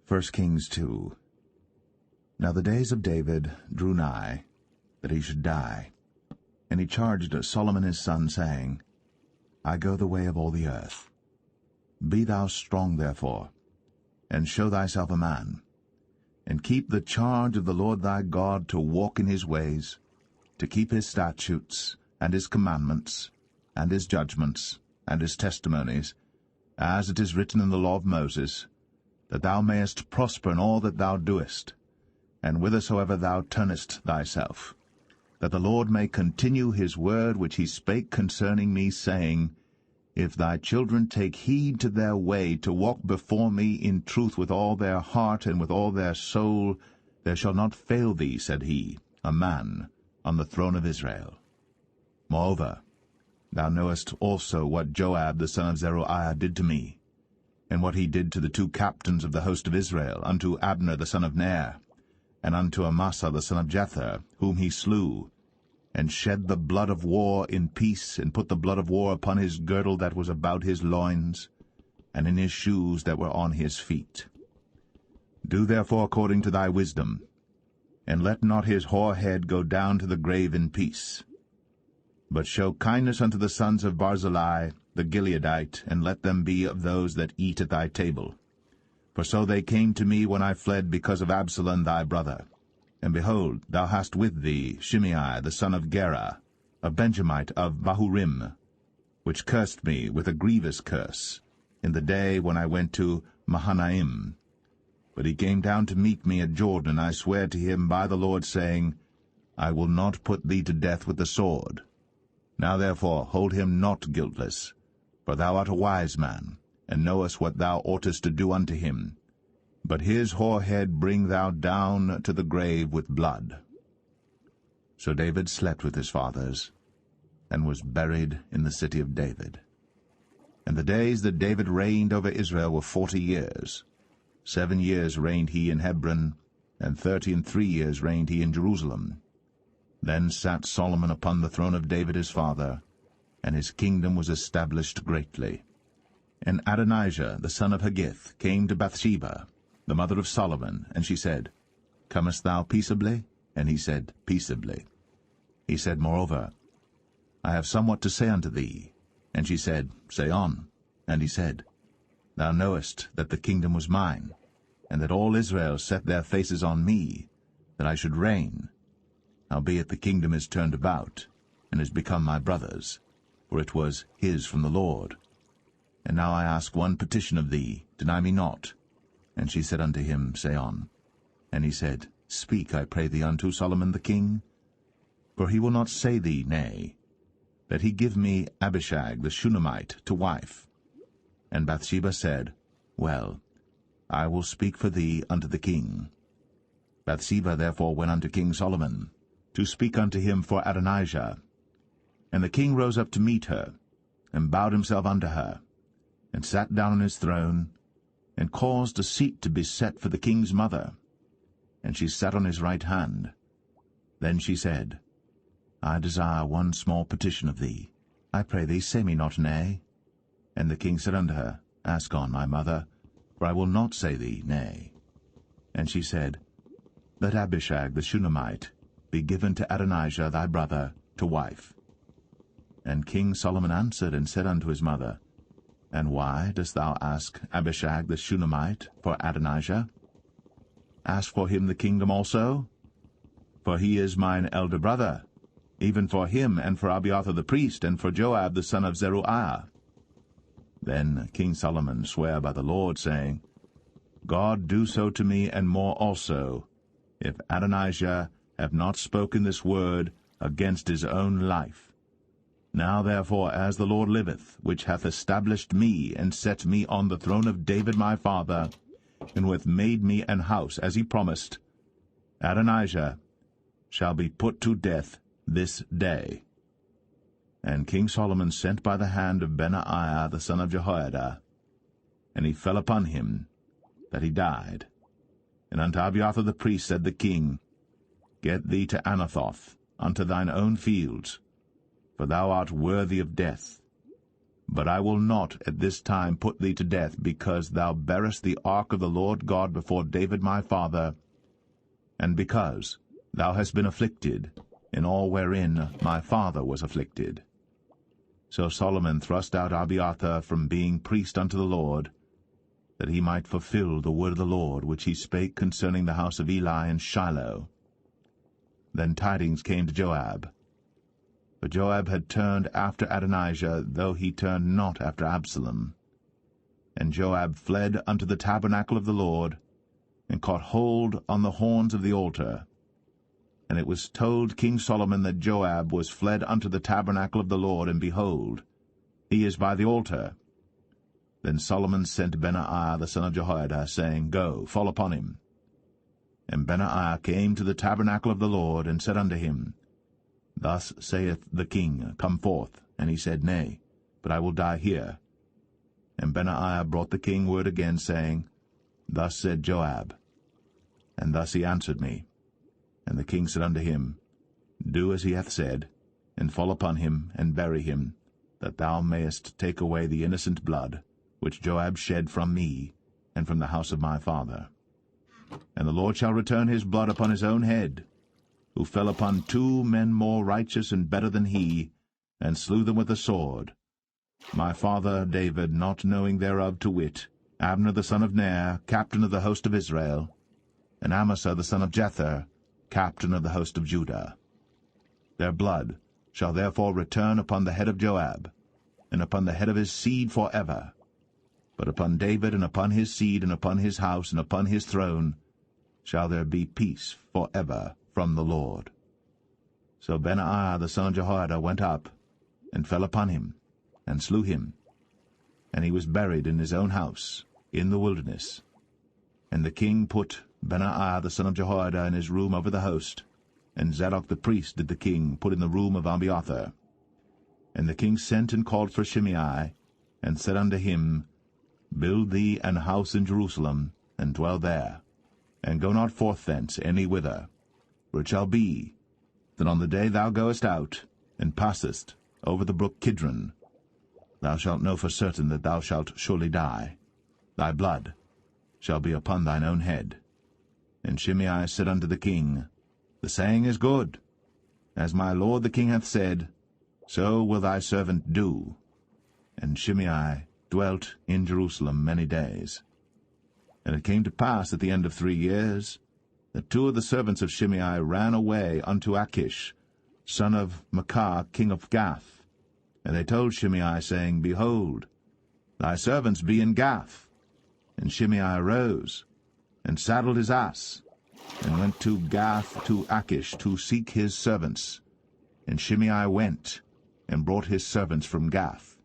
1 Kings 2. Now the days of David drew nigh, that he should die. And he charged Solomon his son, saying, I go the way of all the earth. Be thou strong therefore, and show thyself a man, and keep the charge of the Lord thy God, to walk in his ways, to keep his statutes, and his commandments, and his judgments, and his testimonies, as it is written in the law of Moses, that thou mayest prosper in all that thou doest, and whithersoever thou turnest thyself, that the Lord may continue his word which he spake concerning me, saying, If thy children take heed to their way, to walk before me in truth with all their heart and with all their soul, there shall not fail thee, said he, a man on the throne of Israel. Moreover, thou knowest also what Joab the son of Zeruiah did to me, and what he did to the two captains of the host of Israel, unto Abner the son of Ner, and unto Amasa the son of Jether, whom he slew, and shed the blood of war in peace, and put the blood of war upon his girdle that was about his loins, and in his shoes that were on his feet. Do therefore according to thy wisdom, and let not his hoar head go down to the grave in peace. But show kindness unto the sons of Barzillai the Gileadite, and let them be of those that eat at thy table. For so they came to me when I fled because of Absalom thy brother. And behold, thou hast with thee Shimei the son of Gera, a Benjamite of Bahurim, which cursed me with a grievous curse in the day when I went to Mahanaim. But he came down to meet me at Jordan, and I sware to him by the Lord, saying, I will not put thee to death with the sword. Now therefore hold him not guiltless, for thou art a wise man, and knowest what thou oughtest to do unto him. But his hoar head bring thou down to the grave with blood. So David slept with his fathers, and was buried in the city of David. And the days that David reigned over Israel were 40 years. 7 years reigned he in Hebron, and 33 years reigned he in Jerusalem. Then sat Solomon upon the throne of David his father, and his kingdom was established greatly. And Adonijah the son of Haggith came to Bathsheba, the mother of Solomon, and she said, Comest thou peaceably? And he said, Peaceably. He said, Moreover, I have somewhat to say unto thee. And she said, Say on. And he said, Thou knowest that the kingdom was mine, and that all Israel set their faces on me, that I should reign. Howbeit the kingdom is turned about, and is become my brother's, for it was his from the Lord. And now I ask one petition of thee, deny me not. And she said unto him, Say on. And he said, Speak, I pray thee, unto Solomon the king. For he will not say thee nay, that he give me Abishag the Shunammite to wife. And Bathsheba said, Well, I will speak for thee unto the king. Bathsheba therefore went unto King Solomon, to speak unto him for Adonijah. And the king rose up to meet her, and bowed himself unto her, and sat down on his throne, and caused a seat to be set for the king's mother. And she sat on his right hand. Then she said, I desire one small petition of thee. I pray thee, say me not nay. And the king said unto her, Ask on, my mother, for I will not say thee nay. And she said, Let Abishag the Shunammite be given to Adonijah thy brother to wife. And King Solomon answered and said unto his mother, And why dost thou ask Abishag the Shunammite for Adonijah? Ask for him the kingdom also? For he is mine elder brother, even for him, and for Abiathar the priest, and for Joab the son of Zeruiah. Then King Solomon sware by the Lord, saying, God do so to me, and more also, if Adonijah have not spoken this word against his own life. Now therefore, as the Lord liveth, which hath established me, and set me on the throne of David my father, and who hath made me an house, as he promised, Adonijah shall be put to death this day. And King Solomon sent by the hand of Benaiah the son of Jehoiada, and he fell upon him, that he died. And unto Abiathar the priest said the king, Get thee to Anathoth, unto thine own fields, for thou art worthy of death. But I will not at this time put thee to death, because thou bearest the ark of the Lord God before David my father, and because thou hast been afflicted in all wherein my father was afflicted. So Solomon thrust out Abiathar from being priest unto the Lord, that he might fulfill the word of the Lord, which he spake concerning the house of Eli in Shiloh. Then tidings came to Joab. But Joab had turned after Adonijah, though he turned not after Absalom. And Joab fled unto the tabernacle of the Lord, and caught hold on the horns of the altar. And it was told King Solomon that Joab was fled unto the tabernacle of the Lord, and behold, he is by the altar. Then Solomon sent Benaiah the son of Jehoiada, saying, Go, fall upon him. And Benaiah came to the tabernacle of the Lord, and said unto him, Thus saith the king, Come forth. And he said, Nay, but I will die here. And Benaiah brought the king word again, saying, Thus said Joab. And thus he answered me. And the king said unto him, Do as he hath said, and fall upon him, and bury him, that thou mayest take away the innocent blood, which Joab shed from me, and from the house of my father. And the Lord shall return his blood upon his own head, who fell upon 2 men more righteous and better than he, and slew them with the sword. My father David, not knowing thereof, to wit, Abner the son of Ner, captain of the host of Israel, and Amasa the son of Jether, captain of the host of Judah. Their blood shall therefore return upon the head of Joab, and upon the head of his seed for ever. But upon David, and upon his seed, and upon his house, and upon his throne, shall there be peace for ever from the Lord. So Benaiah the son of Jehoiada went up, and fell upon him, and slew him. And he was buried in his own house, in the wilderness. And the king put Benaiah the son of Jehoiada in his room over the host, and Zadok the priest did the king put in the room of Abiathar. And the king sent and called for Shimei, and said unto him, Build thee an house in Jerusalem, and dwell there, and go not forth thence any whither. For it shall be, that on the day thou goest out, and passest over the brook Kidron, thou shalt know for certain that thou shalt surely die. Thy blood shall be upon thine own head. And Shimei said unto the king, The saying is good. As my lord the king hath said, so will thy servant do. And Shimei dwelt in Jerusalem many days. And it came to pass at the end of 3 years, that 2 of the servants of Shimei ran away unto Achish, son of Maachah, king of Gath. And they told Shimei, saying, Behold, thy servants be in Gath. And Shimei arose, and saddled his ass, and went to Gath to Achish to seek his servants. And Shimei went, and brought his servants from Gath.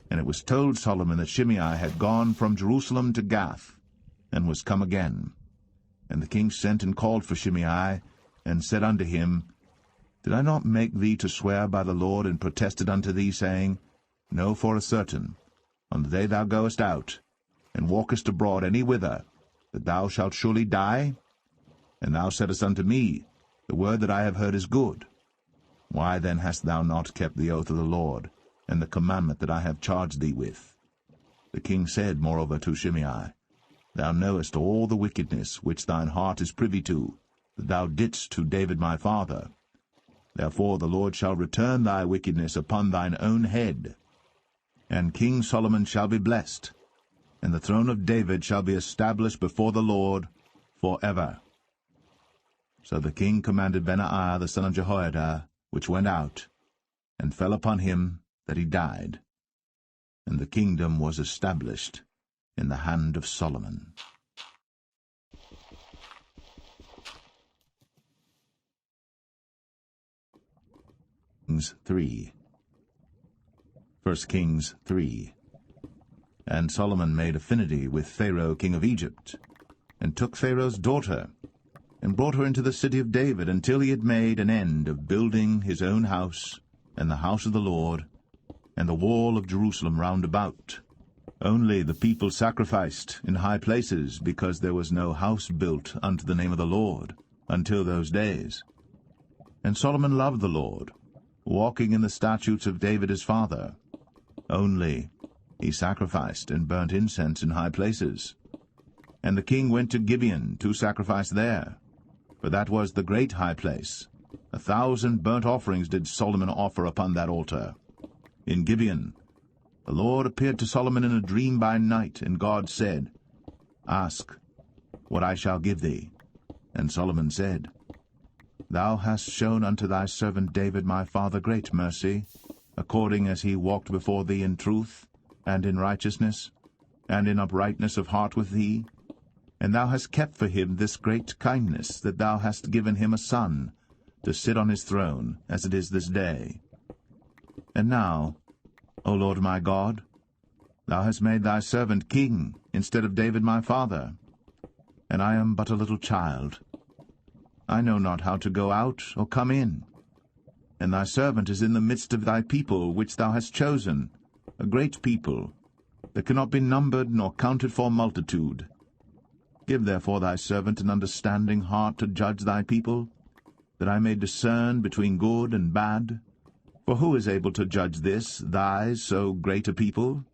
And it was told Solomon that Shimei had gone from Jerusalem to Gath, and was come again. And the king sent and called for Shimei, and said unto him, Did I not make thee to swear by the Lord, and protested unto thee, saying, Know for a certain, on the day thou goest out, and walkest abroad any whither, that thou shalt surely die? And thou saidst unto me, The word that I have heard is good. Why then hast thou not kept the oath of the Lord, and the commandment that I have charged thee with? The king said moreover to Shimei, Thou knowest all the wickedness which thine heart is privy to, that thou didst to David my father. Therefore the Lord shall return thy wickedness upon thine own head. And King Solomon shall be blessed, and the throne of David shall be established before the Lord for ever. So the king commanded Benaiah the son of Jehoiada, which went out, and fell upon him that he died. And the kingdom was established in the hand of Solomon. Kings 3. 1 Kings 3. And Solomon made affinity with Pharaoh king of Egypt, and took Pharaoh's daughter, and brought her into the city of David, until he had made an end of building his own house, and the house of the Lord, and the wall of Jerusalem round about. Only the people sacrificed in high places, because there was no house built unto the name of the Lord, until those days. And Solomon loved the Lord, walking in the statutes of David his father. Only he sacrificed and burnt incense in high places. And the king went to Gibeon to sacrifice there, for that was the great high place. 1,000 burnt offerings did Solomon offer upon that altar. In Gibeon the Lord appeared to Solomon in a dream by night, and God said, Ask what I shall give thee. And Solomon said, Thou hast shown unto thy servant David my father great mercy, according as he walked before thee in truth, and in righteousness, and in uprightness of heart with thee. And thou hast kept for him this great kindness, that thou hast given him a son, to sit on his throne, as it is this day. And now, O Lord my God, thou hast made thy servant king instead of David my father, and I am but a little child. I know not how to go out or come in. And thy servant is in the midst of thy people which thou hast chosen, a great people, that cannot be numbered nor counted for multitude. Give therefore thy servant an understanding heart to judge thy people, that I may discern between good and bad. For who is able to judge this, thy so great a people?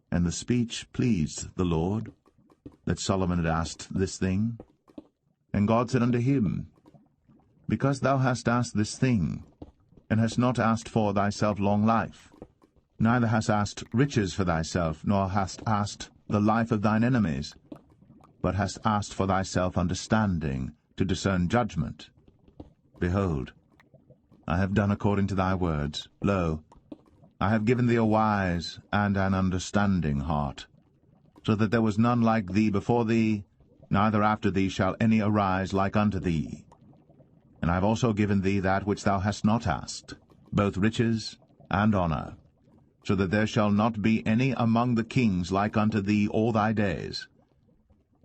And the speech pleased the Lord, that Solomon had asked this thing. And God said unto him, Because thou hast asked this thing, and hast not asked for thyself long life, neither hast asked riches for thyself, nor hast asked the life of thine enemies, but hast asked for thyself understanding, to discern judgment. Behold, I have done according to thy words. Lo, I have given thee a wise and an understanding heart, so that there was none like thee before thee, neither after thee shall any arise like unto thee. And I have also given thee that which thou hast not asked, both riches and honor, so that there shall not be any among the kings like unto thee all thy days.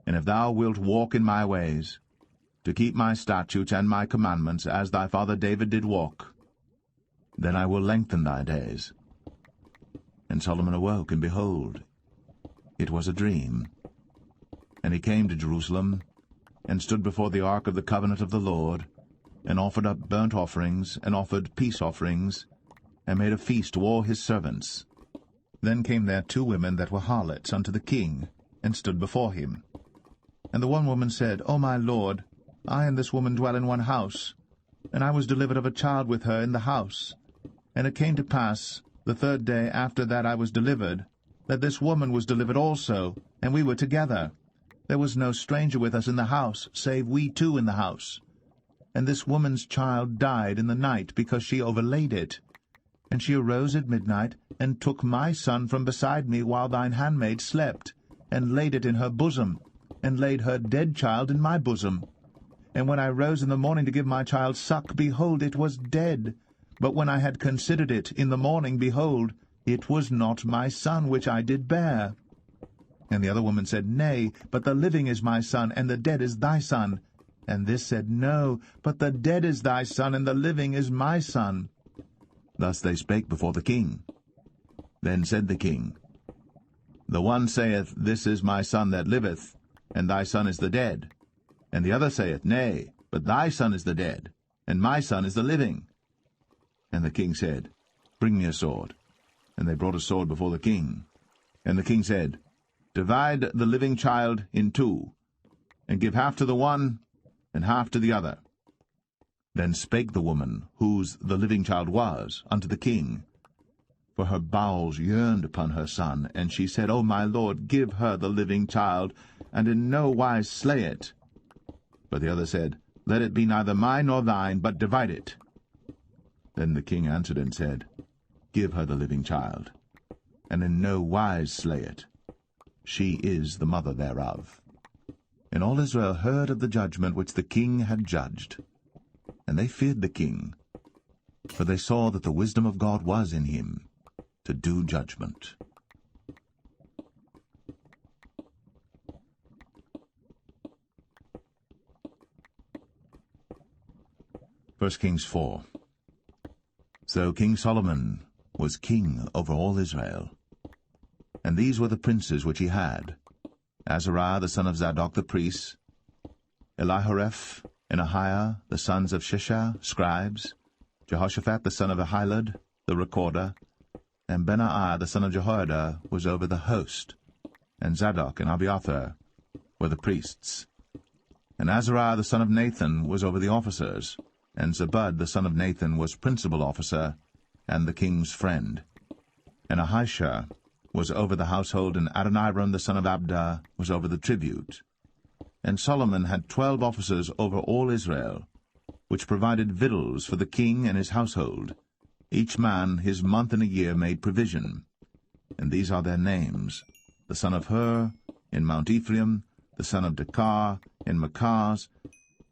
And if thou wilt walk in my ways, to keep my statutes and my commandments, as thy father David did walk, then I will lengthen thy days. And Solomon awoke, and behold, it was a dream. And he came to Jerusalem, and stood before the ark of the covenant of the Lord, and offered up burnt offerings, and offered peace offerings, and made a feast to all his servants. Then came there 2 women that were harlots unto the king, and stood before him. And the one woman said, O my lord, I and this woman dwell in one house, and I was delivered of a child with her in the house. And it came to pass, the 3rd day after that I was delivered, that this woman was delivered also, and we were together. There was no stranger with us in the house, save we 2 in the house. And this woman's child died in the night, because she overlaid it. And she arose at midnight, and took my son from beside me while thine handmaid slept, and laid it in her bosom, and laid her dead child in my bosom. And when I rose in the morning to give my child suck, behold, it was dead. But when I had considered it in the morning, behold, it was not my son which I did bear. And the other woman said, Nay, but the living is my son, and the dead is thy son. And this said, No, but the dead is thy son, and the living is my son. Thus they spake before the king. Then said the king, The one saith, This is my son that liveth, and thy son is the dead. And the other saith, Nay, but thy son is the dead, and my son is the living. And the king said, Bring me a sword. And they brought a sword before the king. And the king said, Divide the living child in 2, and give half to the one, and half to the other. Then spake the woman, whose the living child was, unto the king, for her bowels yearned upon her son, and she said, O my lord, give her the living child, and in no wise slay it. But the other said, Let it be neither mine nor thine, but divide it. Then the king answered and said, Give her the living child, and in no wise slay it. She is the mother thereof. And all Israel heard of the judgment which the king had judged. And they feared the king, for they saw that the wisdom of God was in him, to do judgment. 1 Kings 4. So King Solomon was king over all Israel. And these were the princes which he had: Azariah the son of Zadok the priest, Elihoreph and Ahiah the sons of Shishah, scribes, Jehoshaphat the son of Ahilud, the recorder, And Benaiah the son of Jehoiada was over the host, and Zadok and Abiathar were the priests. And Azariah the son of Nathan was over the officers, and Zabud the son of Nathan was principal officer, and the king's friend. And Ahisha was over the household, and Adoniram the son of Abda was over the tribute. And Solomon had 12 officers over all Israel, which provided victuals for the king and his household. Each man his month in a year made provision. And these are their names: the son of Hur, in Mount Ephraim, the son of Dekar, in Makaz,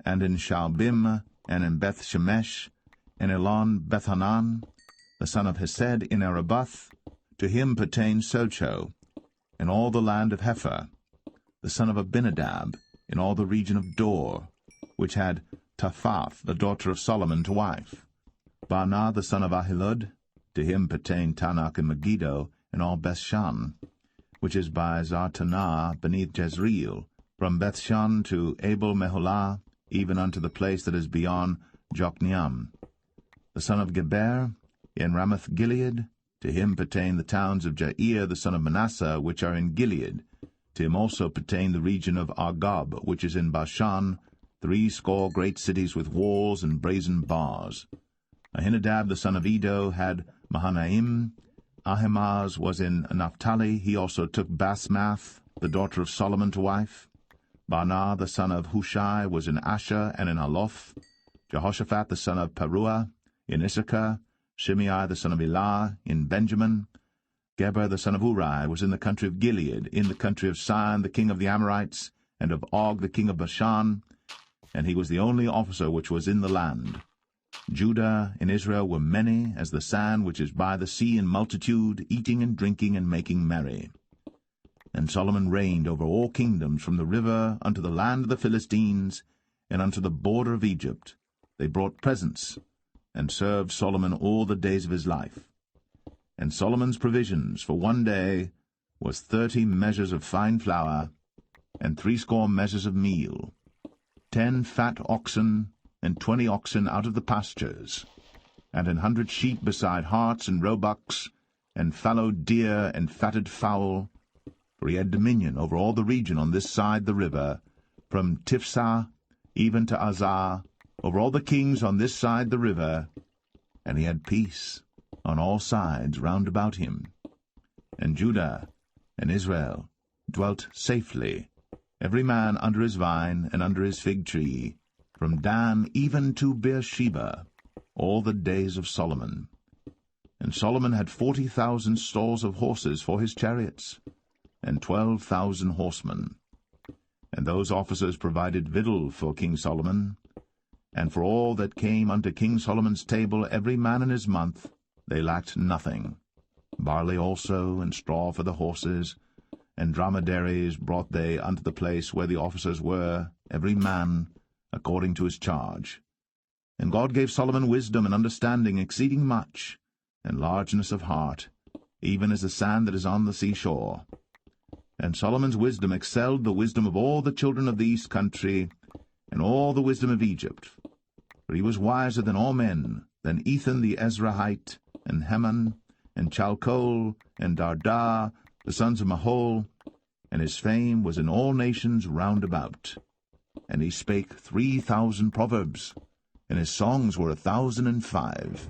and in Shaalbim, and in Beth-Shemesh, in Elon Bethanan, the son of Hesed, in Arabath. To him pertained Socho, in all the land of Hepher, the son of Abinadab, in all the region of Dor, which had Taphath, the daughter of Solomon, to wife. Baanah, the son of Ahilud, to him pertained Tanakh and Megiddo, in all Bethshan, which is by Zartanah beneath Jezreel, from Bethshan to Abel-Meholah, even unto the place that is beyond Jokneam. The son of Geber, in Ramoth-Gilead, to him pertain the towns of Jair, the son of Manasseh, which are in Gilead. To him also pertain the region of Argob, which is in Bashan, 80 great cities with walls and brazen bars. Ahinadab, the son of Edo, had Mahanaim. Ahimaaz was in Naphtali. He also took Basmath, the daughter of Solomon, to wife. Baanah, the son of Hushai, was in Asher and in Aloth. Jehoshaphat, the son of Peruah, in Issachar. Shimei, the son of Elah, in Benjamin. Geber, the son of Uri, was in the country of Gilead, in the country of Sihon, the king of the Amorites, and of Og, the king of Bashan, and he was the only officer which was in the land. Judah and Israel were many, as the sand which is by the sea in multitude, eating and drinking and making merry. And Solomon reigned over all kingdoms, from the river unto the land of the Philistines, and unto the border of Egypt. They brought presents, and served Solomon all the days of his life. And Solomon's provisions for one day was 30 measures of fine flour, and 80 measures of meal, 10 fat oxen, and 20 oxen out of the pastures, and 100 sheep beside harts and roebucks, and fallow deer and fatted fowl, for he had dominion over all the region on this side the river, from Tiphsah even to Azar, over all the kings on this side the river, and he had peace on all sides round about him. And Judah and Israel dwelt safely, every man under his vine and under his fig tree, from Dan even to Beersheba, all the days of Solomon. And Solomon had 40,000 stalls of horses for his chariots, and 12,000 horsemen. And those officers provided victual for King Solomon, and for all that came unto King Solomon's table every man in his month, they lacked nothing. Barley also, and straw for the horses, and dromedaries brought they unto the place where the officers were, every man according to his charge. And God gave Solomon wisdom and understanding exceeding much, and largeness of heart, even as the sand that is on the seashore. And Solomon's wisdom excelled the wisdom of all the children of the east country, and all the wisdom of Egypt. For he was wiser than all men, than Ethan the Ezrahite, and Heman, and Chalcol, and Darda, the sons of Mahol, and his fame was in all nations round about. And he spake 3,000 proverbs, and his songs were 1,005.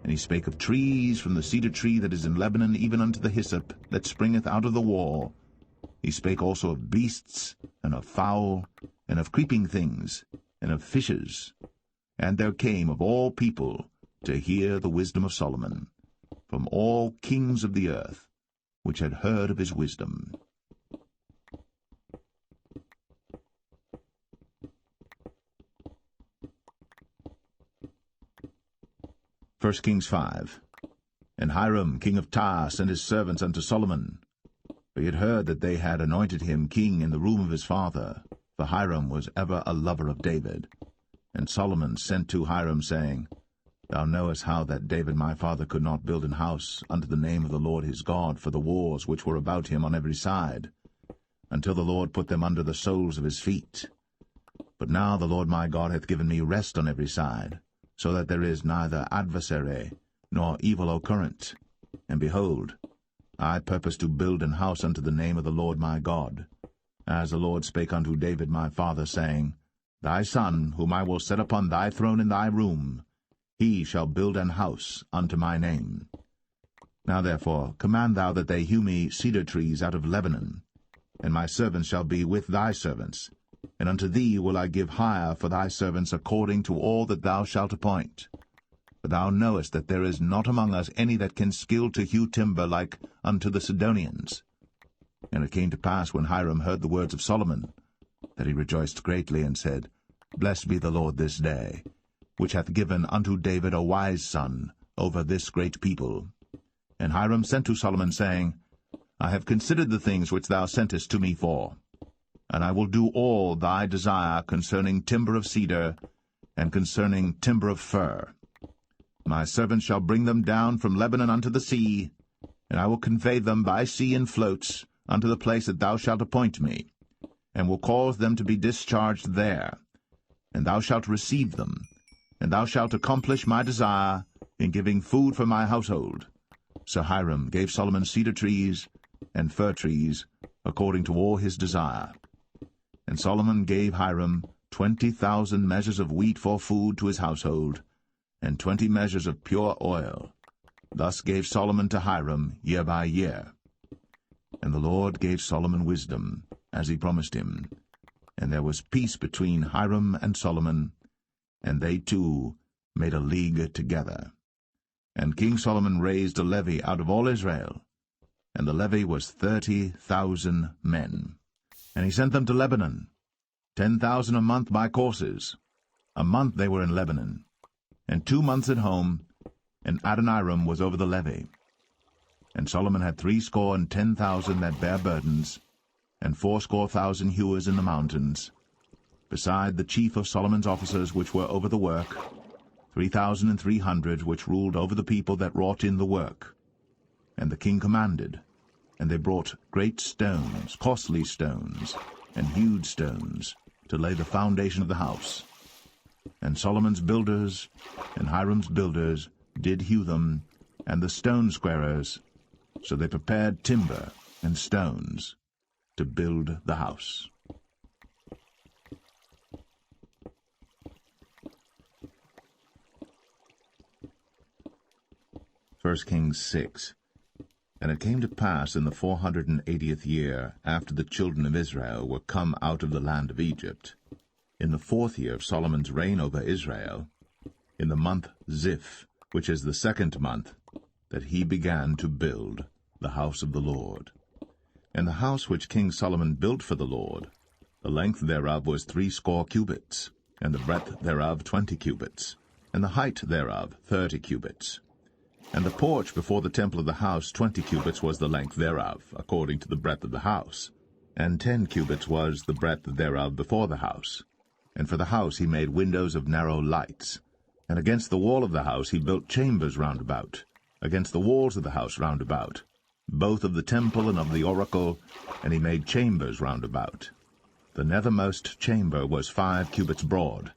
And he spake of trees, from the cedar tree that is in Lebanon even unto the hyssop that springeth out of the wall. He spake also of beasts, and of fowl, and of creeping things, and of fishes. And there came of all people to hear the wisdom of Solomon, from all kings of the earth, which had heard of his wisdom. 1 Kings 5. And Hiram king of Tyre sent his servants unto Solomon, for he had heard that they had anointed him king in the room of his father, for Hiram was ever a lover of David. And Solomon sent to Hiram, saying, Thou knowest how that David my father could not build an house unto the name of the Lord his God for the wars which were about him on every side, until the Lord put them under the soles of his feet. But now the Lord my God hath given me rest on every side, so that there is neither adversary nor evil occurrent. And behold, I purpose to build an house unto the name of the Lord my God, as the Lord spake unto David my father, saying, Thy son, whom I will set upon thy throne in thy room, he shall build an house unto my name. Now therefore command thou that they hew me cedar trees out of Lebanon, and my servants shall be with thy servants, and unto thee will I give hire for thy servants according to all that thou shalt appoint. For thou knowest that there is not among us any that can skill to hew timber like unto the Sidonians. And it came to pass, when Hiram heard the words of Solomon, that he rejoiced greatly, and said, Blessed be the Lord this day, which hath given unto David a wise son over this great people. And Hiram sent to Solomon, saying, I have considered the things which thou sentest to me for, and I will do all thy desire concerning timber of cedar, and concerning timber of fir. My servants shall bring them down from Lebanon unto the sea, and I will convey them by sea in floats unto the place that thou shalt appoint me, and will cause them to be discharged there. And thou shalt receive them, and thou shalt accomplish my desire in giving food for my household. So Hiram gave Solomon cedar trees and fir trees, according to all his desire. And Solomon gave Hiram 20,000 measures of wheat for food to his household, and 20 measures of pure oil. Thus gave Solomon to Hiram year by year. And the Lord gave Solomon wisdom, as he promised him. And there was peace between Hiram and Solomon, and they two made a league together. And King Solomon raised a levy out of all Israel, and the levy was 30,000 men. And he sent them to Lebanon, 10,000 a month by courses. A month they were in Lebanon, and 2 months at home, and Adoniram was over the levy. And Solomon had 70,000 that bare burdens, and 80,000 hewers in the mountains, beside the chief of Solomon's officers which were over the work, 3,300 which ruled over the people that wrought in the work. And the king commanded, and they brought great stones, costly stones, and hewed stones, to lay the foundation of the house. And Solomon's builders and Hiram's builders did hew them, and the stone squarers, so they prepared timber and stones to build the house. 1 Kings 6. And it came to pass in the 480th year, after the children of Israel were come out of the land of Egypt, in the 4th year of Solomon's reign over Israel, in the month Ziph, which is the 2nd month, that he began to build the house of the Lord. And the house which King Solomon built for the Lord, the length thereof was 80 cubits, and the breadth thereof 20 cubits, and the height thereof 30 cubits. And the porch before the temple of the house 20 cubits was the length thereof, according to the breadth of the house, and 10 cubits was the breadth thereof before the house. And for the house he made windows of narrow lights. And against the wall of the house he built chambers round about, against the walls of the house round about, both of the temple and of the oracle, and he made chambers round about. The nethermost chamber was 5 cubits broad,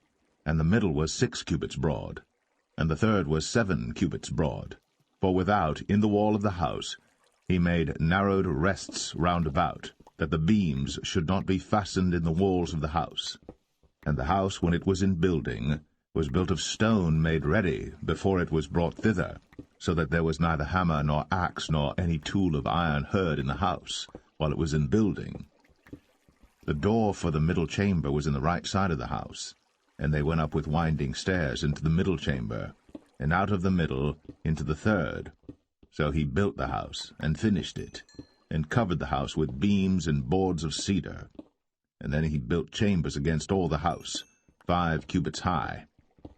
and the middle was 6 cubits broad, and the third was 7 cubits broad. For without, in the wall of the house, he made narrowed rests round about, that the beams should not be fastened in the walls of the house. And the house, when it was in building, was built of stone made ready before it was brought thither, so that there was neither hammer nor axe nor any tool of iron heard in the house, while it was in building. The door for the middle chamber was in the right side of the house, and they went up with winding stairs into the middle chamber, and out of the middle into the third. So he built the house, and finished it, and covered the house with beams and boards of cedar. And then he built chambers against all the house, 5 cubits high,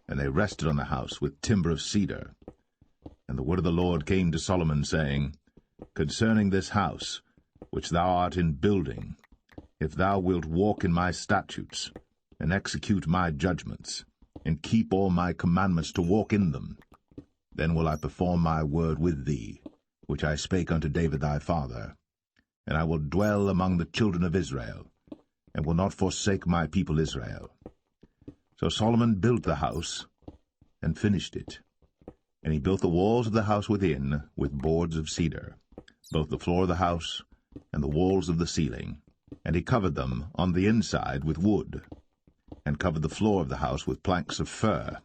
and they rested on the house with timber of cedar. And the word of the Lord came to Solomon, saying, Concerning this house, which thou art in building, if thou wilt walk in my statutes, and execute my judgments, and keep all my commandments to walk in them, then will I perform my word with thee, which I spake unto David thy father, and I will dwell among the children of Israel, and will not forsake my people Israel. So Solomon built the house, and finished it. And he built the walls of the house within with boards of cedar, both the floor of the house and the walls of the ceiling. And he covered them on the inside with wood, and covered the floor of the house with planks of fir.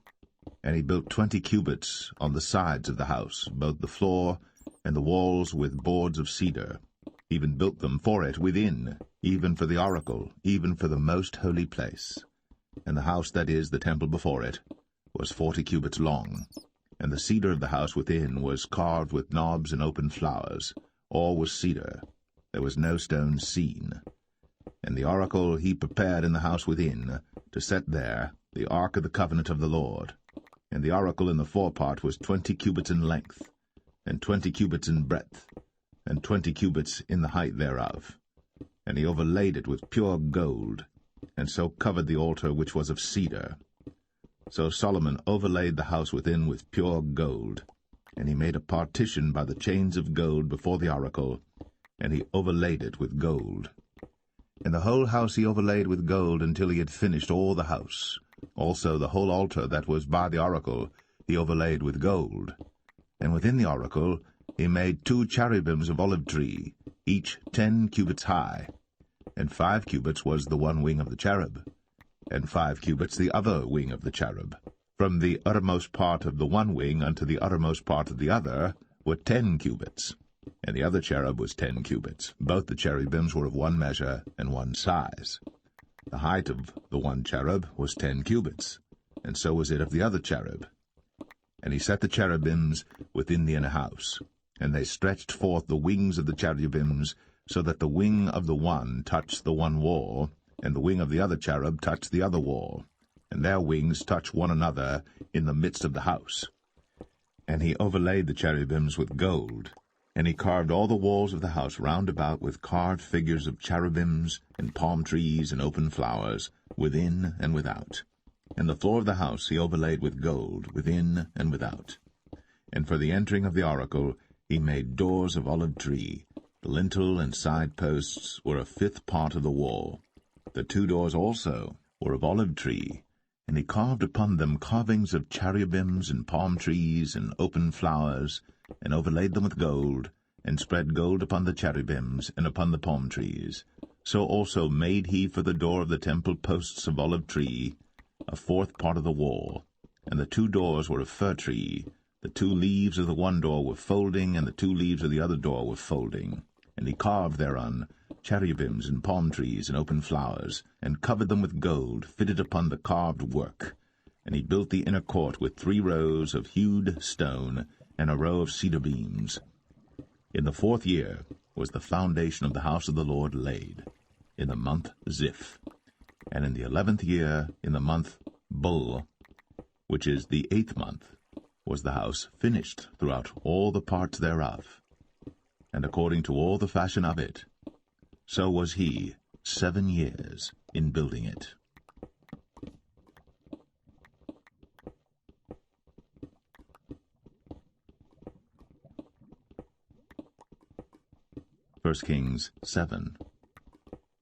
And he built 20 cubits on the sides of the house, both the floor and the walls with boards of cedar, even built them for it within, even for the oracle, even for the most holy place. And the house, that is, the temple before it, was 40 cubits long. And the cedar of the house within was carved with knobs and open flowers. All was cedar. There was no stone seen. And the oracle he prepared in the house within, to set there the ark of the covenant of the Lord. And the oracle in the forepart was 20 cubits in length, and 20 cubits in breadth, and 20 cubits in the height thereof. And he overlaid it with pure gold, and so covered the altar which was of cedar. So Solomon overlaid the house within with pure gold, and he made a partition by the chains of gold before the oracle, and he overlaid it with gold. And the whole house he overlaid with gold until he had finished all the house. Also the whole altar that was by the oracle he overlaid with gold. And within the oracle he made 2 cherubims of olive tree, each 10 cubits high. And 5 cubits was the one wing of the cherub, and 5 cubits the other wing of the cherub. From the uttermost part of the one wing unto the uttermost part of the other were 10 cubits. And the other cherub was 10 cubits. Both the cherubims were of one measure and one size. The height of the one cherub was 10 cubits, and so was it of the other cherub. And he set the cherubims within the inner house, and they stretched forth the wings of the cherubims, so that the wing of the one touched the one wall, and the wing of the other cherub touched the other wall, and their wings touched one another in the midst of the house. And he overlaid the cherubims with gold, and he carved all the walls of the house round about with carved figures of cherubims and palm trees and open flowers, within and without. And the floor of the house he overlaid with gold, within and without. And for the entering of the oracle he made doors of olive tree. The lintel and side posts were a 5th part of the wall. The 2 doors also were of olive tree, and he carved upon them carvings of cherubims and palm trees and open flowers, and overlaid them with gold, and spread gold upon the cherubims and upon the palm trees. So also made he for the door of the temple posts of olive tree, a 4th part of the wall. And the 2 doors were of fir tree. The 2 leaves of the one door were folding, and the 2 leaves of the other door were folding. And he carved thereon cherubims and palm trees and open flowers, and covered them with gold, fitted upon the carved work. And he built the inner court with 3 rows of hewed stone, and a row of cedar beams. In the 4th year was the foundation of the house of the Lord laid, in the month Ziph. And in the 11th year, in the month Bul, which is the 8th month, was the house finished throughout all the parts thereof. And according to all the fashion of it, so was he 7 years in building it. 1 Kings 7.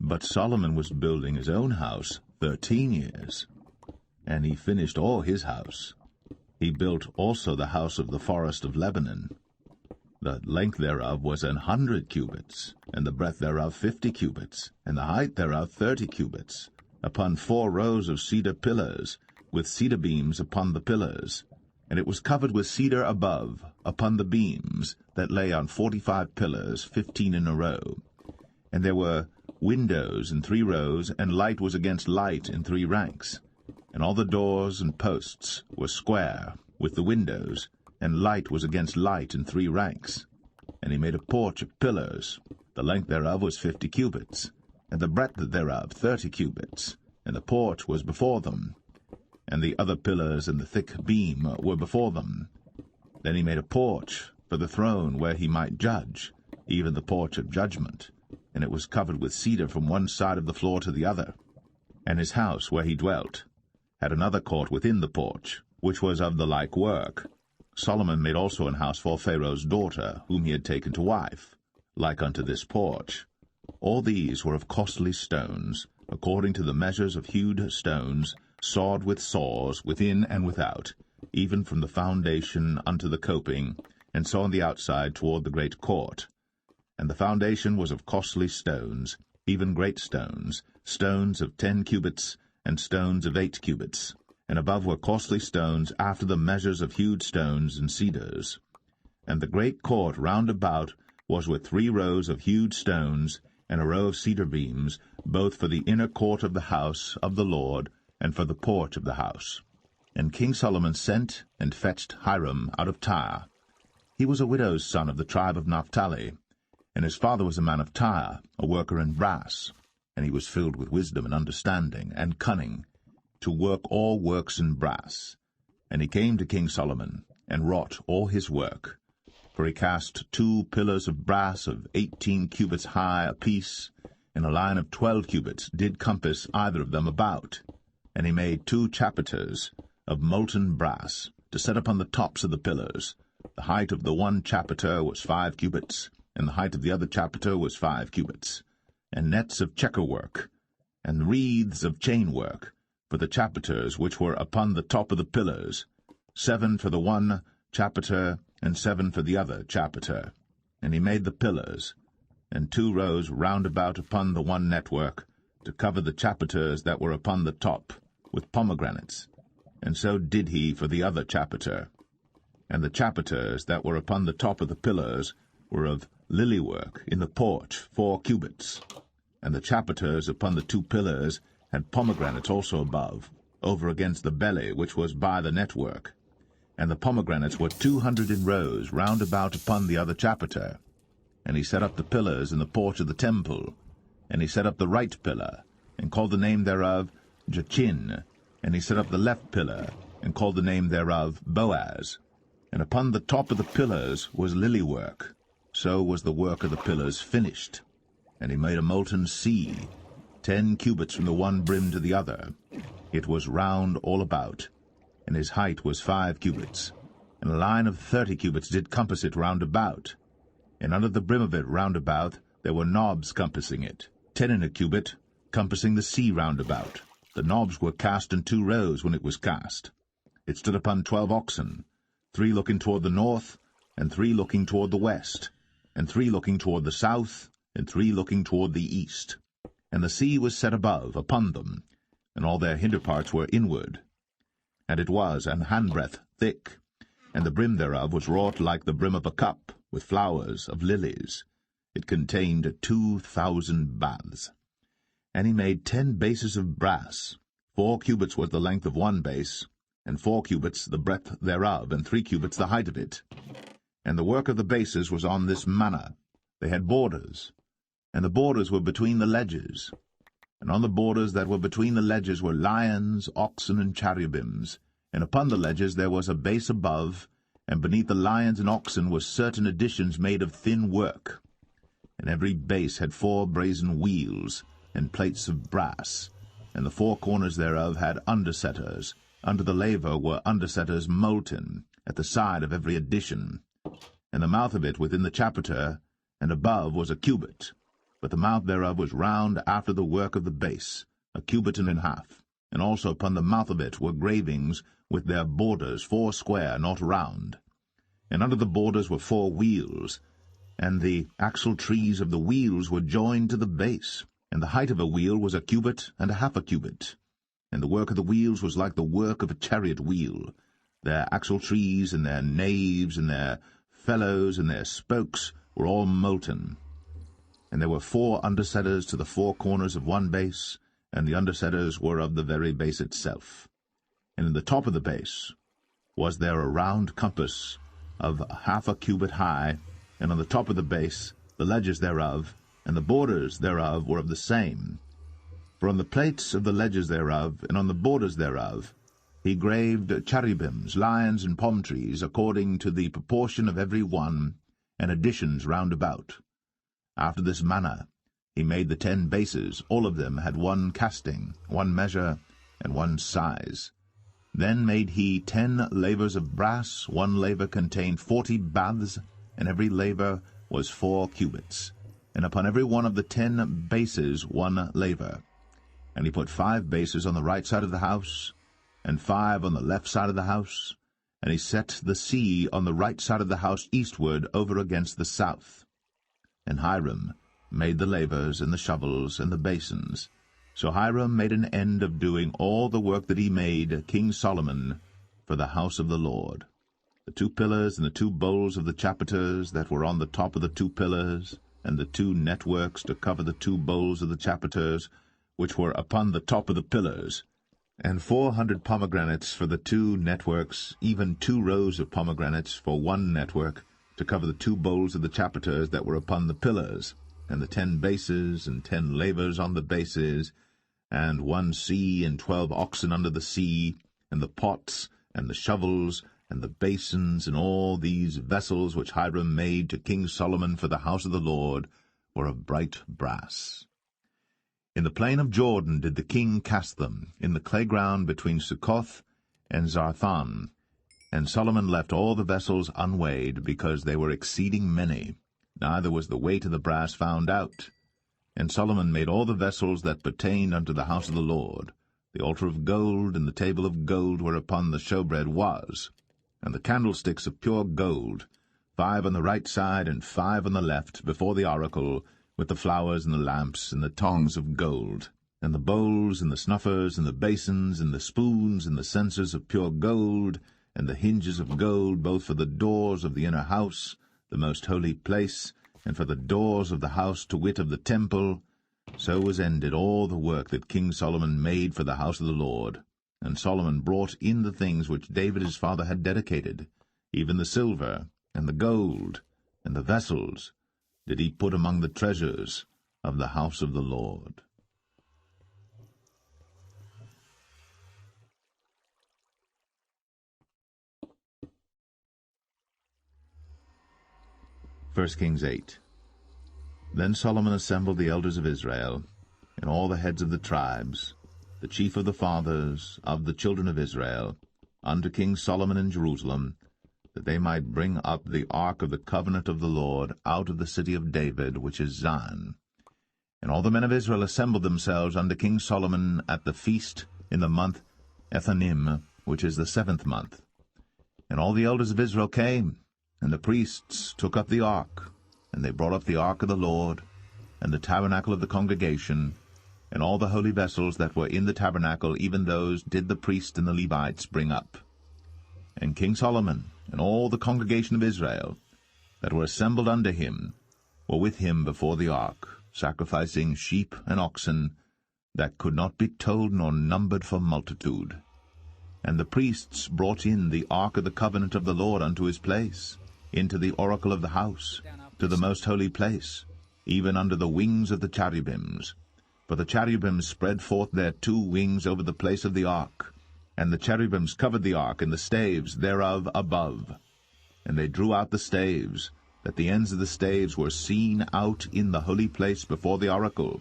But Solomon was building his own house 13 years, and he finished all his house. He built also the house of the forest of Lebanon. The length thereof was 100 cubits, and the breadth thereof 50 cubits, and the height thereof 30 cubits, upon 4 rows of cedar pillars, with cedar beams upon the pillars. And it was covered with cedar above, upon the beams, that lay on 45 pillars, 15 in a row. And there were windows in 3 rows, and light was against light in 3 ranks. And all the doors and posts were square, with the windows, and light was against light in 3 ranks. And he made a porch of pillars. The length thereof was 50 cubits, and the breadth thereof 30 cubits, and the porch was before them. And the other pillars and the thick beam were before them. Then he made a porch for the throne where he might judge, even the porch of judgment, and it was covered with cedar from one side of the floor to the other. And his house where he dwelt had another court within the porch, which was of the like work. Solomon made also an house for Pharaoh's daughter, whom he had taken to wife, like unto this porch. All these were of costly stones, according to the measures of hewed stones, sawed with saws, within and without, even from the foundation unto the coping, and so on the outside toward the great court. And the foundation was of costly stones, even great stones, stones of 10 cubits, and stones of 8 cubits. And above were costly stones after the measures of hewed stones and cedars. And the great court round about was with 3 rows of hewed stones, and a row of cedar beams, both for the inner court of the house of the Lord, and for the porch of the house. And King Solomon sent and fetched Hiram out of Tyre. He was a widow's son of the tribe of Naphtali, and his father was a man of Tyre, a worker in brass. And he was filled with wisdom and understanding and cunning, to work all works in brass. And he came to King Solomon, and wrought all his work. For he cast 2 pillars of brass of 18 cubits high apiece, and a line of 12 cubits did compass either of them about. And he made 2 chapiters of molten brass, to set upon the tops of the pillars. The height of the one chapiter was 5 cubits, and the height of the other chapiter was 5 cubits. And nets of checker work, and wreaths of chain work, for the chapiters which were upon the top of the pillars, 7 for the one chapiter, and 7 for the other chapiter. And he made the pillars, and 2 rows round about upon the one network, to cover the chapiters that were upon the top, with pomegranates. And so did he for the other chapiter. And the chapiters that were upon the top of the pillars were of lily work in the porch 4 cubits. And the chapiters upon the 2 pillars had pomegranates also above, over against the belly which was by the network. And the pomegranates were 200 in rows round about upon the other chapiter. And he set up the pillars in the porch of the temple. And he set up the right pillar, and called the name thereof Jachin. And he set up the left pillar, and called the name thereof Boaz. And upon the top of the pillars was lily work. So was the work of the pillars finished. And he made a molten sea, 10 cubits from the one brim to the other. It was round all about, and his height was 5 cubits. And a line of 30 cubits did compass it round about. And under the brim of it round about there were knobs compassing it, 10 in a cubit, compassing the sea round about. The knobs were cast in 2 rows when it was cast. It stood upon 12 oxen, 3 looking toward the north, and 3 looking toward the west, and 3 looking toward the south, and 3 looking toward the east. And the sea was set above upon them, and all their hinder parts were inward. And it was an handbreadth thick, and the brim thereof was wrought like the brim of a cup, with flowers of lilies. It contained 2,000 baths. And he made 10 bases of brass. 4 cubits was the length of one base, and 4 cubits the breadth thereof, and 3 cubits the height of it. And the work of the bases was on this manner. They had borders, and the borders were between the ledges. And on the borders that were between the ledges were lions, oxen, and cherubims. And upon the ledges there was a base above, and beneath the lions and oxen were certain additions made of thin work. And every base had 4 brazen wheels, and plates of brass, and the 4 corners thereof had undersetters. Under the laver were undersetters molten, at the side of every addition. And the mouth of it within the chapiter, and above was a cubit, but the mouth thereof was round after the work of the base, a cubit and an half. And also upon the mouth of it were gravings with their borders 4 square, not round. And under the borders were 4 wheels, and the axle trees of the wheels were joined to the base. And the height of a wheel was a cubit and a half a cubit. And the work of the wheels was like the work of a chariot wheel. Their axle trees and their naves and their felloes and their spokes were all molten. And there were 4 undersetters to the 4 corners of one base, and the undersetters were of the very base itself. And in the top of the base was there a round compass of half a cubit high, and on the top of the base the ledges thereof, and the borders thereof were of the same. For on the plates of the ledges thereof, and on the borders thereof, he graved cherubims, lions, and palm trees, according to the proportion of every one, and additions round about. After this manner he made the 10 bases. All of them had 1 casting, 1 measure, and 1 size. Then made he 10 lavers of brass. 1 laver contained 40 baths, and every laver was 4 cubits. And upon every one of the 10 bases 1 laver. And he put 5 bases on the right side of the house, and 5 on the left side of the house, and he set the sea on the right side of the house eastward over against the south. And Hiram made the lavers and the shovels and the basins. So Hiram made an end of doing all the work that he made King Solomon for the house of the Lord. The 2 pillars and the 2 bowls of the chapiters that were on the top of the 2 pillars, and the 2 networks to cover the 2 bowls of the chapiters, which were upon the top of the pillars, and 400 pomegranates for the 2 networks, even 2 rows of pomegranates for 1 network, to cover the 2 bowls of the chapiters that were upon the pillars, and the 10 bases, and 10 lavers on the bases, and 1 sea, and 12 oxen under the sea, and the pots, and the shovels, and the basins, and all these vessels which Hiram made to King Solomon for the house of the Lord, were of bright brass. In the plain of Jordan did the king cast them, in the clay ground between Succoth and Zarthan. And Solomon left all the vessels unweighed, because they were exceeding many, neither was the weight of the brass found out. And Solomon made all the vessels that pertained unto the house of the Lord, the altar of gold, and the table of gold whereupon the showbread was, and the candlesticks of pure gold, 5 on the right side and 5 on the left, before the oracle, with the flowers and the lamps and the tongs of gold, and the bowls and the snuffers and the basins and the spoons and the censers of pure gold, and the hinges of gold, both for the doors of the inner house, the most holy place, and for the doors of the house, to wit, of the temple. So was ended all the work that King Solomon made for the house of the Lord. And Solomon brought in the things which David his father had dedicated, even the silver, and the gold, and the vessels, did he put among the treasures of the house of the Lord. 1 Kings 8. Then Solomon assembled the elders of Israel, and all the heads of the tribes, the chief of the fathers of the children of Israel, unto King Solomon in Jerusalem, that they might bring up the ark of the covenant of the Lord out of the city of David, which is Zion. And all the men of Israel assembled themselves unto King Solomon at the feast in the month Ethanim, which is the 7th month. And all the elders of Israel came, and the priests took up the ark, and they brought up the ark of the Lord, and the tabernacle of the congregation, and all the holy vessels that were in the tabernacle, even those did the priests and the Levites bring up. And King Solomon and all the congregation of Israel that were assembled unto him were with him before the ark, sacrificing sheep and oxen that could not be told nor numbered for multitude. And the priests brought in the ark of the covenant of the Lord unto his place, into the oracle of the house, to the most holy place, even under the wings of the cherubims. For the cherubims spread forth their 2 wings over the place of the ark, and the cherubims covered the ark and the staves thereof above. And they drew out the staves, that the ends of the staves were seen out in the holy place before the oracle,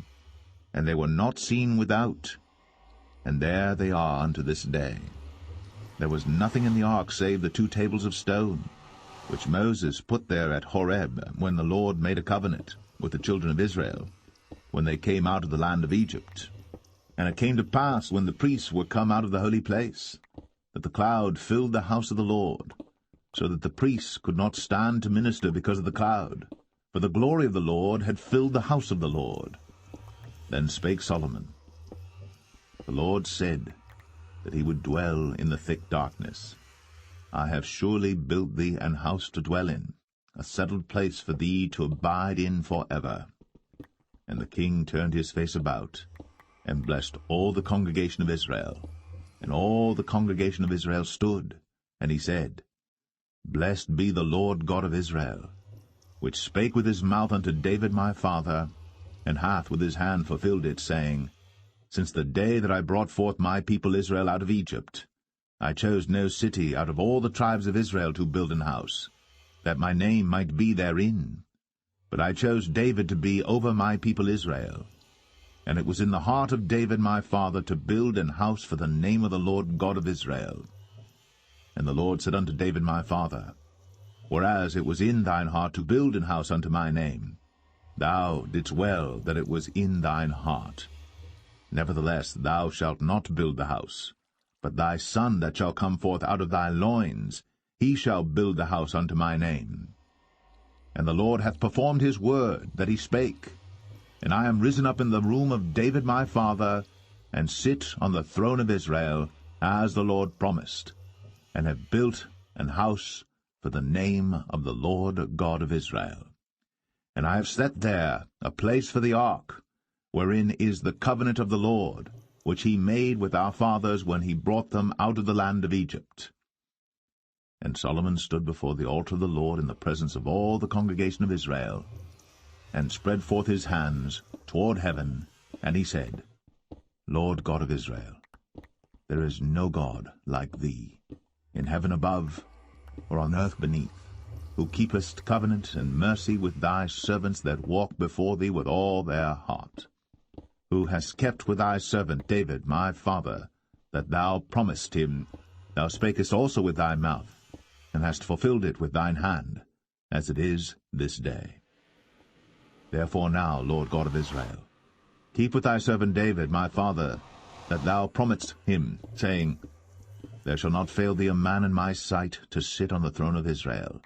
and they were not seen without. And there they are unto this day. There was nothing in the ark save the 2 tables of stone, which Moses put there at Horeb, when the Lord made a covenant with the children of Israel, when they came out of the land of Egypt. And it came to pass, when the priests were come out of the holy place, that the cloud filled the house of the Lord, so that the priests could not stand to minister because of the cloud, for the glory of the Lord had filled the house of the Lord. Then spake Solomon, The Lord said that he would dwell in the thick darkness. I have surely built thee an house to dwell in, a settled place for thee to abide in for ever. And the king turned his face about, and blessed all the congregation of Israel. And all the congregation of Israel stood, and he said, Blessed be the Lord God of Israel, which spake with his mouth unto David my father, and hath with his hand fulfilled it, saying, Since the day that I brought forth my people Israel out of Egypt, I chose no city out of all the tribes of Israel to build an house, that my name might be therein. But I chose David to be over my people Israel. And it was in the heart of David my father to build an house for the name of the Lord God of Israel. And the Lord said unto David my father, Whereas it was in thine heart to build an house unto my name, thou didst well that it was in thine heart. Nevertheless thou shalt not build the house, but thy son that shall come forth out of thy loins, he shall build the house unto my name. And the Lord hath performed his word that he spake. And I am risen up in the room of David my father, and sit on the throne of Israel, as the Lord promised, and have built an house for the name of the Lord God of Israel. And I have set there a place for the ark, wherein is the covenant of the Lord, which he made with our fathers when he brought them out of the land of Egypt. And Solomon stood before the altar of the Lord in the presence of all the congregation of Israel, and spread forth his hands toward heaven, and he said, Lord God of Israel, there is no God like thee, in heaven above, or on earth beneath, who keepest covenant and mercy with thy servants that walk before thee with all their heart, who hast kept with thy servant David my father, that thou promised him. Thou spakest also with thy mouth, and hast fulfilled it with thine hand, as it is this day. Therefore now, Lord God of Israel, keep with thy servant David my father, that thou promised him, saying, There shall not fail thee a man in my sight to sit on the throne of Israel,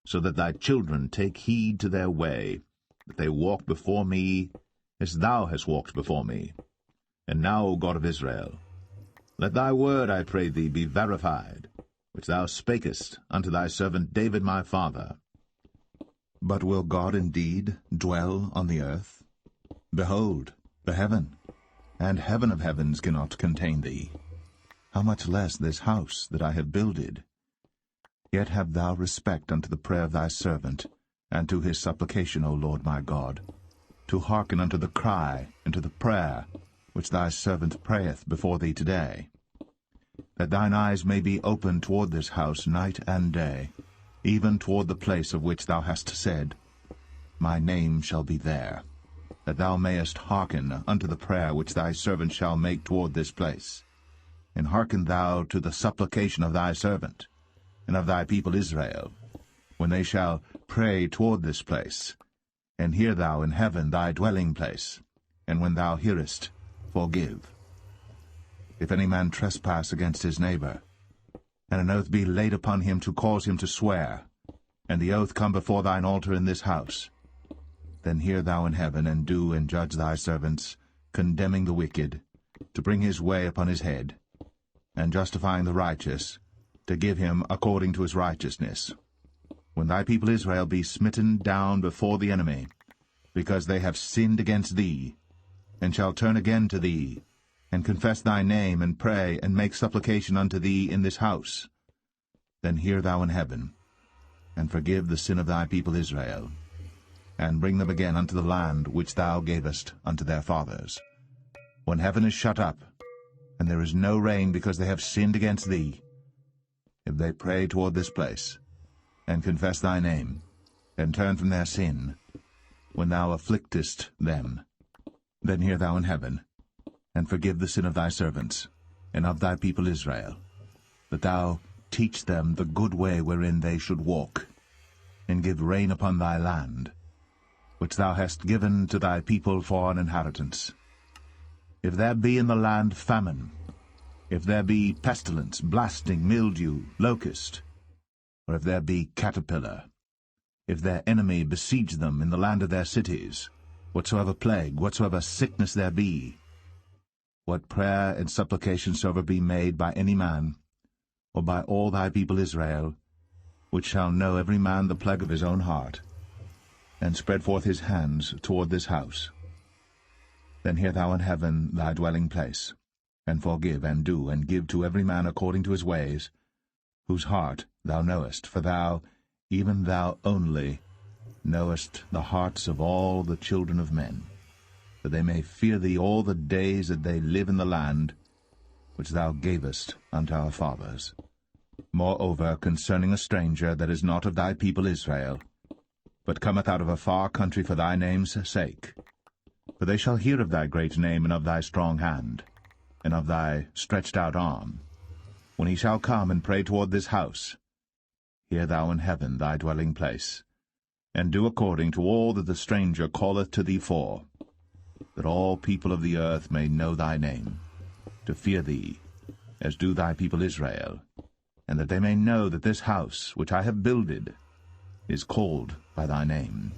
so that thy children take heed to their way, that they walk before me as thou hast walked before me. And now, O God of Israel, let thy word, I pray thee, be verified, which thou spakest unto thy servant David my father. But will God indeed dwell on the earth? Behold, the heaven, and heaven of heavens cannot contain thee. How much less this house that I have builded? Yet have thou respect unto the prayer of thy servant, and to his supplication, O Lord my God, to hearken unto the cry and to the prayer which thy servant prayeth before thee today, that thine eyes may be open toward this house night and day, even toward the place of which thou hast said, My name shall be there, that thou mayest hearken unto the prayer which thy servant shall make toward this place. And hearken thou to the supplication of thy servant, and of thy people Israel, when they shall pray toward this place. And hear thou in heaven thy dwelling place, and when thou hearest, forgive. If any man trespass against his neighbor, and an oath be laid upon him to cause him to swear, and the oath come before thine altar in this house, then hear thou in heaven, and do and judge thy servants, condemning the wicked, to bring his way upon his head, and justifying the righteous, to give him according to his righteousness. When thy people Israel be smitten down before the enemy, because they have sinned against thee, and shall turn again to thee, and confess thy name, and pray, and make supplication unto thee in this house, then hear thou in heaven, and forgive the sin of thy people Israel, and bring them again unto the land which thou gavest unto their fathers. When heaven is shut up, and there is no rain because they have sinned against thee, if they pray toward this place, and confess thy name, and turn from their sin, when thou afflictest them, then hear thou in heaven, and forgive the sin of thy servants, and of thy people Israel, that thou teach them the good way wherein they should walk, and give rain upon thy land, which thou hast given to thy people for an inheritance. If there be in the land famine, if there be pestilence, blasting, mildew, locust, or if there be caterpillar, if their enemy besiege them in the land of their cities, whatsoever plague, whatsoever sickness there be, what prayer and supplication soever be made by any man, or by all thy people Israel, which shall know every man the plague of his own heart, and spread forth his hands toward this house, then hear thou in heaven thy dwelling place, and forgive, and do, and give to every man according to his ways, whose heart thou knowest, for thou, even thou only, knowest the hearts of all the children of men, that they may fear thee all the days that they live in the land which thou gavest unto our fathers. Moreover, concerning a stranger that is not of thy people Israel, but cometh out of a far country for thy name's sake, for they shall hear of thy great name, and of thy strong hand, and of thy stretched out arm, when he shall come and pray toward this house, hear thou in heaven thy dwelling place, and do according to all that the stranger calleth to thee for, that all people of the earth may know thy name, to fear thee, as do thy people Israel, and that they may know that this house which I have builded is called by thy name.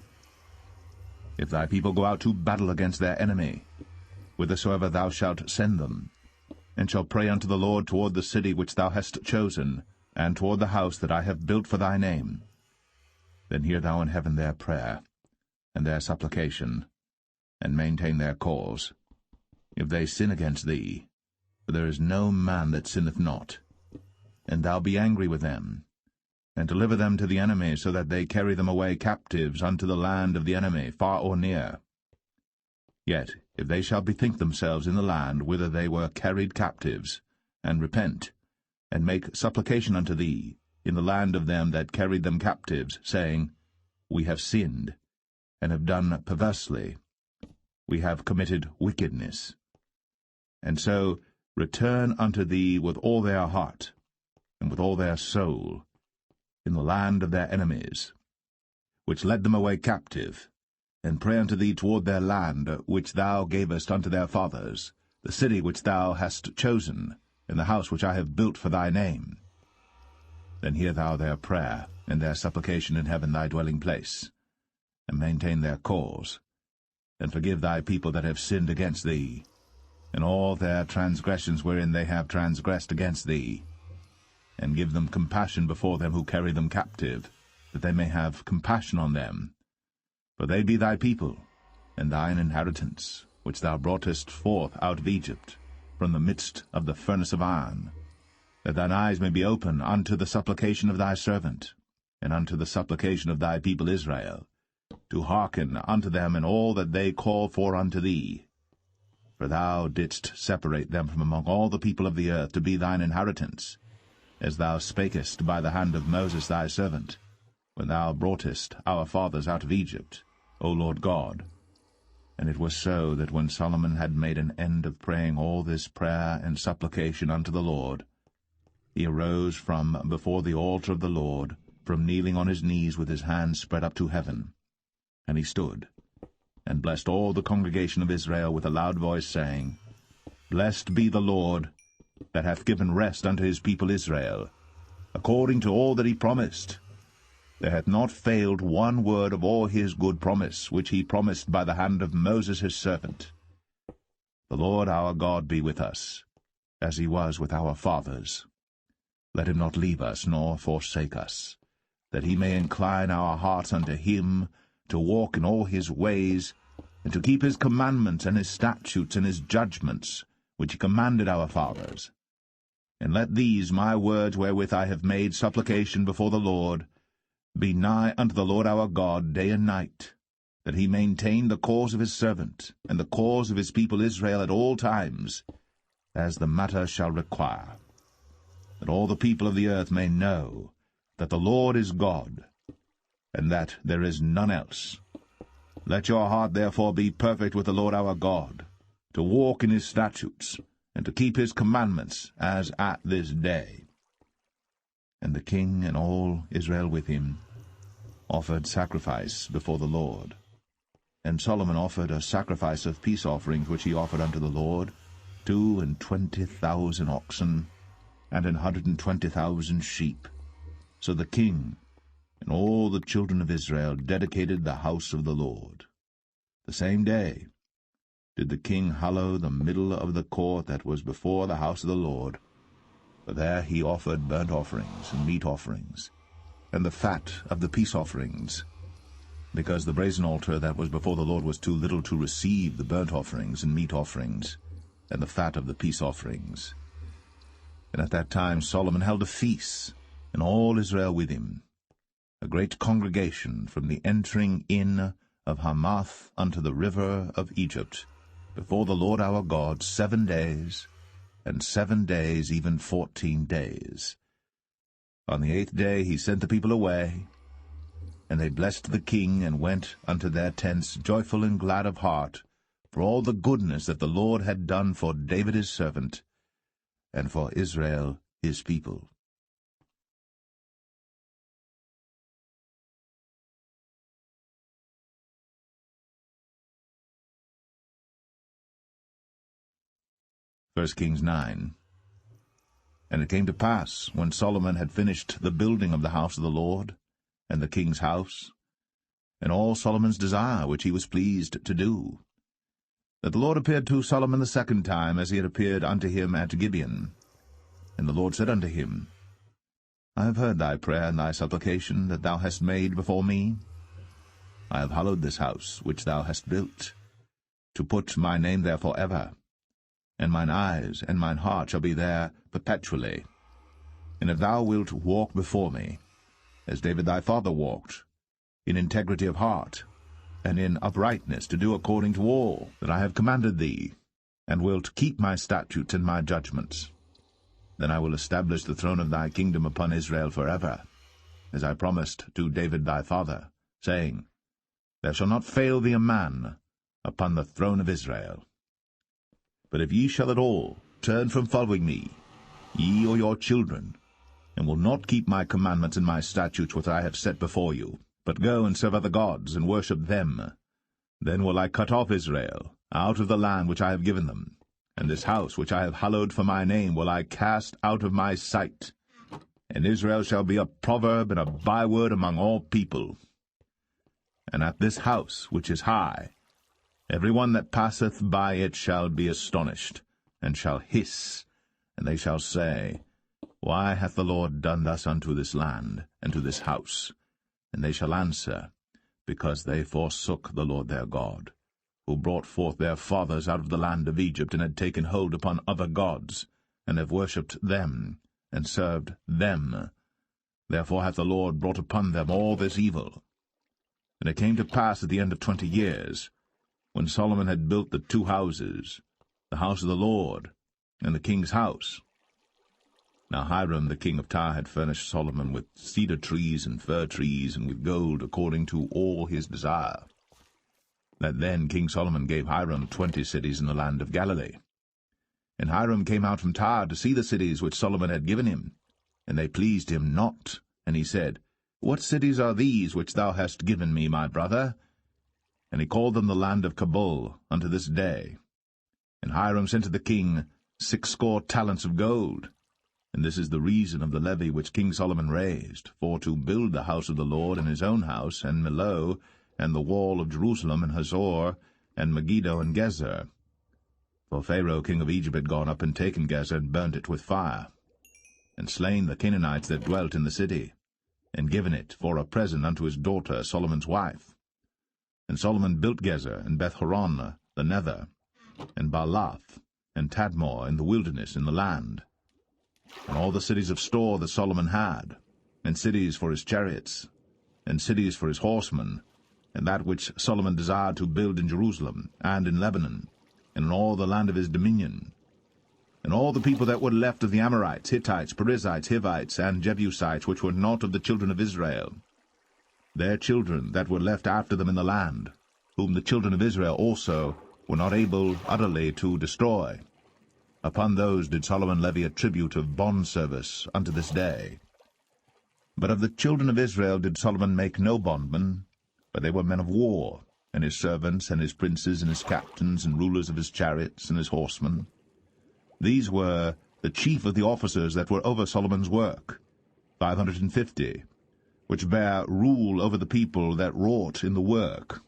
If thy people go out to battle against their enemy, whithersoever thou shalt send them, and shall pray unto the Lord toward the city which thou hast chosen, and toward the house that I have built for thy name, then hear thou in heaven their prayer, and their supplication, and maintain their cause. If they sin against thee, for there is no man that sinneth not, and thou be angry with them, and deliver them to the enemy, so that they carry them away captives unto the land of the enemy, far or near. Yet if they shall bethink themselves in the land whither they were carried captives, and repent, and make supplication unto thee in the land of them that carried them captives, saying, We have sinned, and have done perversely, we have committed wickedness, and so return unto thee with all their heart, and with all their soul, in the land of their enemies, which led them away captive, and pray unto thee toward their land, which thou gavest unto their fathers, the city which thou hast chosen, and the house which I have built for thy name. Then hear thou their prayer, and their supplication in heaven thy dwelling place, and maintain their cause, and forgive thy people that have sinned against thee, and all their transgressions wherein they have transgressed against thee, and give them compassion before them who carry them captive, that they may have compassion on them. For they be thy people, and thine inheritance, which thou broughtest forth out of Egypt, from the midst of the furnace of iron, that thine eyes may be open unto the supplication of thy servant, and unto the supplication of thy people Israel, to hearken unto them in all that they call for unto thee. For thou didst separate them from among all the people of the earth to be thine inheritance, as thou spakest by the hand of Moses thy servant, when thou broughtest our fathers out of Egypt, O Lord God. And it was so that when Solomon had made an end of praying all this prayer and supplication unto the Lord, he arose from before the altar of the Lord, from kneeling on his knees with his hands spread up to heaven. And he stood, and blessed all the congregation of Israel with a loud voice, saying, Blessed be the Lord, that hath given rest unto his people Israel, according to all that he promised. There hath not failed one word of all his good promise, which he promised by the hand of Moses his servant. The Lord our God be with us, as he was with our fathers. Let him not leave us, nor forsake us, that he may incline our hearts unto him, to walk in all his ways, and to keep his commandments and his statutes and his judgments, which he commanded our fathers. And let these my words wherewith I have made supplication before the Lord be nigh unto the Lord our God day and night, that he maintain the cause of his servant, and the cause of his people Israel at all times, as the matter shall require, that all the people of the earth may know that the Lord is God, and that there is none else. Let your heart therefore be perfect with the Lord our God, to walk in his statutes, and to keep his commandments, as at this day. And the king and all Israel with him offered sacrifice before the Lord. And Solomon offered a sacrifice of peace offerings which he offered unto the Lord, 22,000 oxen, and 120,000 sheep. So the king and all the children of Israel dedicated the house of the Lord. The same day did the king hallow the middle of the court that was before the house of the Lord, for there he offered burnt offerings and meat offerings, and the fat of the peace offerings, because the brazen altar that was before the Lord was too little to receive the burnt offerings and meat offerings, and the fat of the peace offerings. And at that time Solomon held a feast, and all Israel with him, a great congregation from the entering in of Hamath unto the river of Egypt, before the Lord our God 7 days, and 7 days, even 14 days. On the 8th day he sent the people away, and they blessed the king, and went unto their tents joyful and glad of heart, for all the goodness that the Lord had done for David his servant, and for Israel his people. First Kings 9. And it came to pass, when Solomon had finished the building of the house of the Lord, and the king's house, and all Solomon's desire which he was pleased to do, that the Lord appeared to Solomon the second time, as he had appeared unto him at Gibeon. And the Lord said unto him, I have heard thy prayer and thy supplication that thou hast made before me. I have hallowed this house which thou hast built, to put my name there for ever, and mine eyes and mine heart shall be there perpetually. And if thou wilt walk before me, as David thy father walked, in integrity of heart, and in uprightness, to do according to all that I have commanded thee, and wilt keep my statutes and my judgments, then I will establish the throne of thy kingdom upon Israel forever, as I promised to David thy father, saying, There shall not fail thee a man upon the throne of Israel. But if ye shall at all turn from following me, ye or your children, and will not keep my commandments and my statutes which I have set before you, but go and serve other gods, and worship them, then will I cut off Israel out of the land which I have given them, and this house which I have hallowed for my name will I cast out of my sight, and Israel shall be a proverb and a byword among all people. And at this house which is high, every one that passeth by it shall be astonished, and shall hiss, and they shall say, Why hath the Lord done thus unto this land, and to this house? And they shall answer, Because they forsook the Lord their God, who brought forth their fathers out of the land of Egypt, and had taken hold upon other gods, and have worshipped them, and served them. Therefore hath the Lord brought upon them all this evil. And it came to pass at the end of 20 years, when Solomon had built the 2 houses, the house of the Lord, and the king's house. Now Hiram the king of Tyre had furnished Solomon with cedar trees and fir trees, and with gold, according to all his desire. That then King Solomon gave Hiram 20 cities in the land of Galilee. And Hiram came out from Tyre to see the cities which Solomon had given him, and they pleased him not. And he said, What cities are these which thou hast given me, my brother? And he called them the land of Cabul unto this day. And Hiram sent to the king 60 talents of gold. And this is the reason of the levy which King Solomon raised, for to build the house of the Lord, and his own house, and Millo, and the wall of Jerusalem, and Hazor, and Megiddo, and Gezer. For Pharaoh king of Egypt had gone up and taken Gezer, and burnt it with fire, and slain the Canaanites that dwelt in the city, and given it for a present unto his daughter Solomon's wife. And Solomon built Gezer, and Beth-horon the nether, and Baalath, and Tadmor in the wilderness in the land, and all the cities of store that Solomon had, and cities for his chariots, and cities for his horsemen, and that which Solomon desired to build in Jerusalem, and in Lebanon, and in all the land of his dominion. And all the people that were left of the Amorites, Hittites, Perizzites, Hivites, and Jebusites, which were not of the children of Israel, their children that were left after them in the land, whom the children of Israel also were not able utterly to destroy, upon those did Solomon levy a tribute of bondservice unto this day. But of the children of Israel did Solomon make no bondmen, but they were men of war, and his servants, and his princes, and his captains, and rulers of his chariots, and his horsemen. These were the chief of the officers that were over Solomon's work, 550, which bare rule over the people that wrought in the work.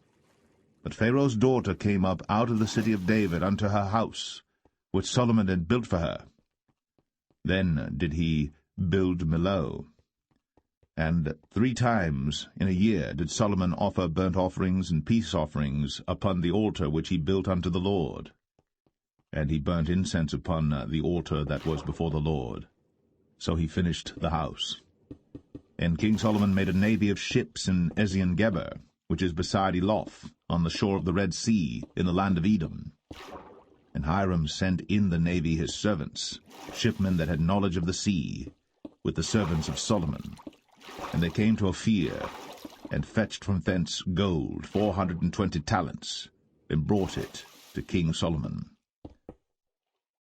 But Pharaoh's daughter came up out of the city of David unto her house, which Solomon had built for her. Then did he build Millo. And 3 times in a year did Solomon offer burnt offerings and peace offerings upon the altar which he built unto the Lord. And he burnt incense upon the altar that was before the Lord. So he finished the house. And King Solomon made a navy of ships in Ezion-Geber, which is beside Eloth, on the shore of the Red Sea, in the land of Edom. And Hiram sent in the navy his servants, shipmen that had knowledge of the sea, with the servants of Solomon. And they came to Ophir, and fetched from thence gold 420 talents, and brought it to King Solomon.